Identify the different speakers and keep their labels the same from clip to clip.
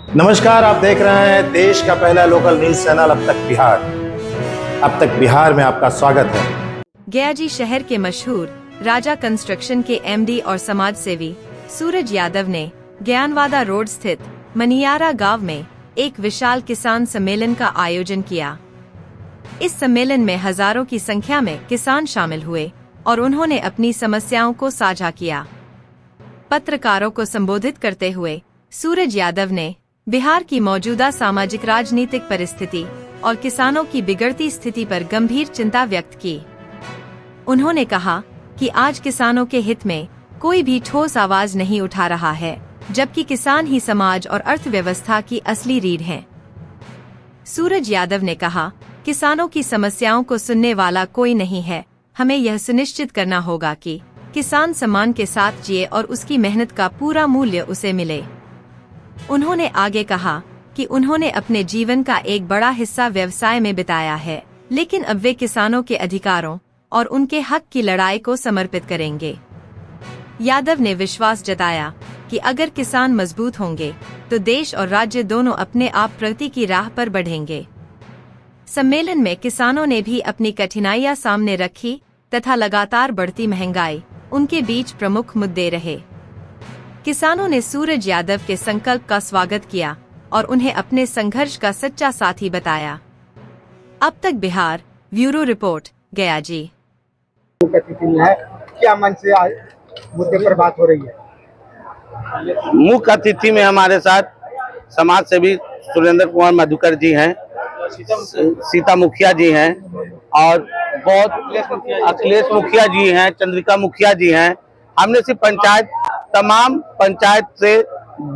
Speaker 1: नमस्कार, आप देख रहे हैं देश का पहला लोकल न्यूज चैनल अब तक बिहार। अब तक बिहार में आपका स्वागत है।
Speaker 2: गयाजी शहर के मशहूर राजा कंस्ट्रक्शन के एमडी और समाज सेवी सूरज यादव ने ज्ञानवादा रोड स्थित मनियारा गांव में एक विशाल किसान सम्मेलन का आयोजन किया। इस सम्मेलन में हजारों की संख्या में किसान शामिल हुए और उन्होंने अपनी समस्याओं को साझा किया। पत्रकारों को संबोधित करते हुए सूरज यादव ने बिहार की मौजूदा सामाजिक राजनीतिक परिस्थिति और किसानों की बिगड़ती स्थिति पर गंभीर चिंता व्यक्त की। उन्होंने कहा कि आज किसानों के हित में कोई भी ठोस आवाज नहीं उठा रहा है, जबकि किसान ही समाज और अर्थव्यवस्था की असली रीढ़ हैं। सूरज यादव ने कहा, किसानों की समस्याओं को सुनने वाला कोई नहीं है। हमें यह सुनिश्चित करना होगा कि किसान सम्मान के साथ जिए और उसकी मेहनत का पूरा मूल्य उसे मिले। उन्होंने आगे कहा कि उन्होंने अपने जीवन का एक बड़ा हिस्सा व्यवसाय में बिताया है, लेकिन अब वे किसानों के अधिकारों और उनके हक की लड़ाई को समर्पित करेंगे। यादव ने विश्वास जताया कि अगर किसान मजबूत होंगे तो देश और राज्य दोनों अपने आप प्रगति की राह पर बढ़ेंगे। सम्मेलन में किसानों ने भी अपनी कठिनाइयां सामने रखी तथा लगातार बढ़ती महंगाई उनके बीच प्रमुख मुद्दे रहे। किसानों ने सूरज यादव के संकल्प का स्वागत किया और उन्हें अपने संघर्ष का सच्चा साथी बताया। अब तक बिहार ब्यूरो रिपोर्ट, गयाजी।
Speaker 3: क्या मन से आज मुद्दे पर बात हो रही है?
Speaker 4: मुख्य अतिथि में हमारे साथ समाज सेवी सुरेंद्र कुमार मधुकर जी हैं, सीता मुखिया जी हैं और बहुत अखिलेश मुखिया जी हैं, चंद्रिका मुखिया जी हैं। हमने सिर्फ तमाम पंचायत से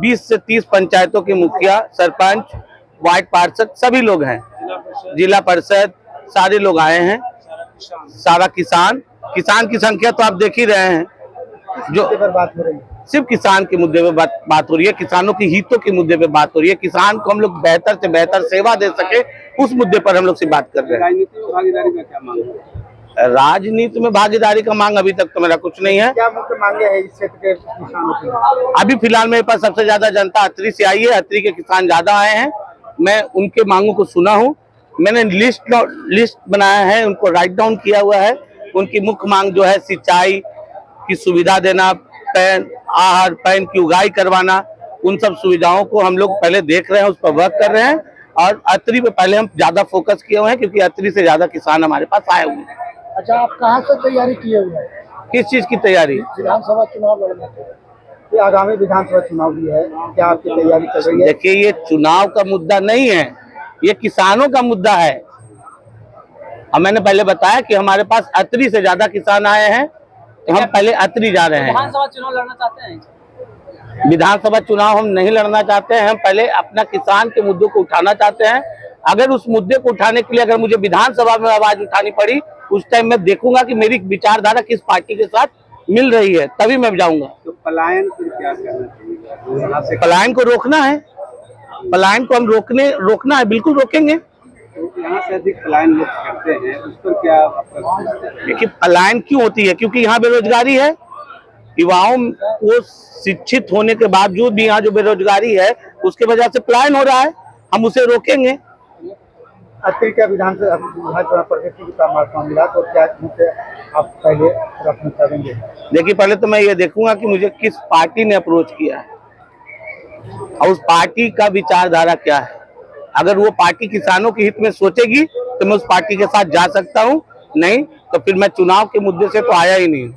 Speaker 4: 20 से 30 पंचायतों के मुखिया, सरपंच, वार्ड पार्षद सभी लोग हैं, जिला परिषद सारे लोग आए हैं। सारा किसान की संख्या तो आप देख ही रहे हैं। जो
Speaker 3: बात हो रही है
Speaker 4: सिर्फ किसान के मुद्दे पे बात हो रही है, किसानों की हितों के मुद्दे पे बात हो रही है। किसान को हम लोग बेहतर से बेहतर सेवा दे सके, उस मुद्दे पर हम लोग से बात कर रहे हैं।
Speaker 3: राजनीति में भागीदारी का क्या मांग है?
Speaker 4: राजनीति में भागीदारी का मांग अभी तक तो मेरा कुछ नहीं है।
Speaker 3: क्या मुख्य मांगे है इस क्षेत्र के किसानों की?
Speaker 4: अभी फिलहाल मेरे पास सबसे ज्यादा जनता अतरी से आई है, अतरी के किसान ज्यादा आए हैं। मैं उनके मांगों को सुना हूँ, मैंने लिस्ट बनाया है, उनको राइट डाउन किया हुआ है। उनकी मुख्य मांग जो है सिंचाई की सुविधा देना, आहार पैन की उगाई करवाना, उन सब सुविधाओं को हम लोग पहले देख रहे हैं, उस पर वर्क कर रहे हैं। और अतरी पे पहले हम ज्यादा फोकस किए हुए हैं क्योंकि अतरी से ज्यादा किसान हमारे पास आए हुए हैं।
Speaker 3: अच्छा, आप कहाँ से तैयारी किए हुए हैं?
Speaker 4: किस चीज की तैयारी?
Speaker 3: विधानसभा चुनाव लड़ने के आगामी विधानसभा चुनाव भी है, क्या आपकी तैयारी चल रही है?
Speaker 4: देखिए, ये चुनाव का मुद्दा नहीं है, ये किसानों का मुद्दा है। और मैंने पहले बताया कि हमारे पास अतरी से ज्यादा किसान आए हैं, तो हम पहले अतरी जा रहे हैं।
Speaker 3: विधानसभा चुनाव लड़ना चाहते हैं?
Speaker 4: विधानसभा चुनाव हम नहीं लड़ना चाहते हैं, हम पहले अपना किसान के मुद्दों को उठाना चाहते हैं। अगर उस मुद्दे को उठाने के लिए अगर मुझे विधानसभा में आवाज उठानी पड़ी, उस टाइम मैं देखूंगा कि मेरी विचारधारा किस पार्टी के साथ मिल रही है, तभी मैं जाऊंगा।
Speaker 3: तो पलायन को क्या करना चाहिए?
Speaker 4: पलायन को रोकना है, पलायन को हम रोकना है, बिल्कुल रोकेंगे।
Speaker 3: तो यहाँ से अधिक पलायन लोग करते हैं, उस पर क्या?
Speaker 4: देखिए, पलायन क्यों होती है? क्योंकि यहाँ बेरोजगारी है। युवाओं को शिक्षित होने के बावजूद भी यहाँ जो बेरोजगारी है, उसके वजह से पलायन हो रहा है। हम उसे रोकेंगे।
Speaker 3: अतरी का विधानसभा प्रगति का मौका मिला तो क्या मुझे आप पहले रखना चाहेंगे?
Speaker 4: देखिए, पहले तो मैं ये देखूंगा कि मुझे किस पार्टी ने अप्रोच किया है और उस पार्टी का विचारधारा क्या है। अगर वो पार्टी किसानों के हित में सोचेगी तो मैं उस पार्टी के साथ जा सकता हूँ, नहीं तो फिर मैं चुनाव के मुद्दे से तो आया ही नहीं।